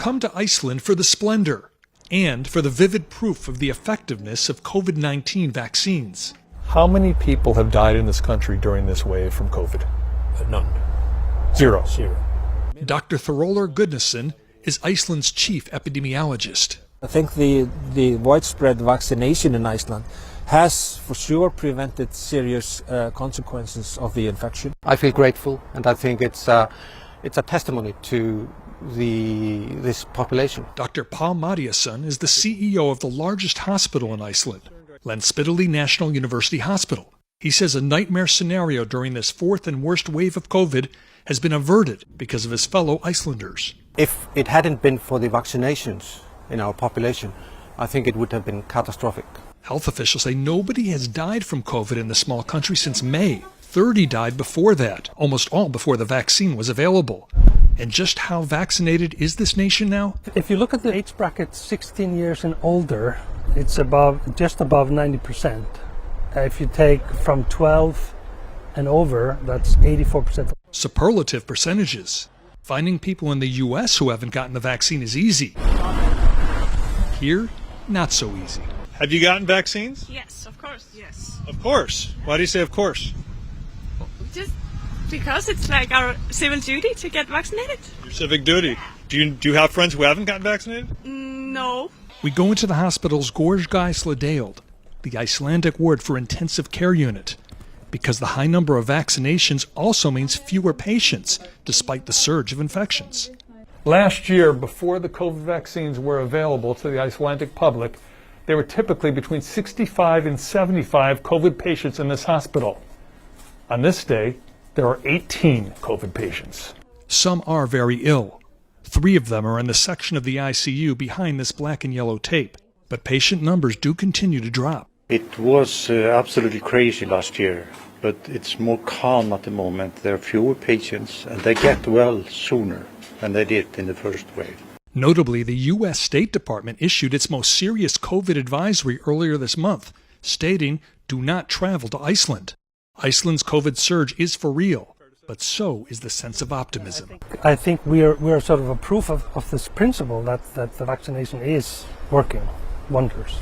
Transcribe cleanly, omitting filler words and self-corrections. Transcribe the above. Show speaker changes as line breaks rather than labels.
come to Iceland for the splendor and for the vivid proof of the effectiveness of COVID-19 vaccines.
How many people have died in this country during this wave from COVID?
None.
Zero.
Dr. Þorólfur Guðnason is Iceland's chief epidemiologist.
I think the widespread vaccination in Iceland has for sure prevented serious consequences of the infection.
I feel grateful, and I think it's a testimony to this population.
Dr. Paul Mathiasson is the CEO of the largest hospital in Iceland, Landspítali National University Hospital. He says a nightmare scenario during this fourth and worst wave of COVID has been averted because of his fellow Icelanders.
If it hadn't been for the vaccinations in our population, I think it would have been catastrophic.
Health officials say nobody has died from COVID in the small country since May. 30 died before that, almost all before the vaccine was available. And just how vaccinated is this nation now?
If you look at the age bracket 16 years and older, it's just above 90%. If you take from 12 and over, that's 84%.
Superlative percentages. Finding people in the U.S. who haven't gotten the vaccine is easy. Here, not so easy.
Have you gotten vaccines?
Yes, of course. Yes.
Of course. Why do you say of course?
Just because it's like our civil duty to get vaccinated.
Your civic duty. Do you have friends who haven't gotten vaccinated?
No.
We go into the hospital's Gorgeisladeild, the Icelandic word for intensive care unit, because the high number of vaccinations also means fewer patients, despite the surge of infections.
Last year, before the COVID vaccines were available to the Icelandic public, there were typically between 65 and 75 COVID patients in this hospital. On this day, there are 18 COVID patients.
Some are very ill. 3 of them are in the section of the ICU behind this black and yellow tape. But patient numbers do continue to drop.
It was absolutely crazy last year, but it's more calm at the moment. There are fewer patients, and they get well sooner than they did in the first wave.
Notably, the U.S. State Department issued its most serious COVID advisory earlier this month, stating, "Do not travel to Iceland." Iceland's COVID surge is for real, but so is the sense of optimism.
I think we are sort of a proof of this principle that the vaccination is working wonders.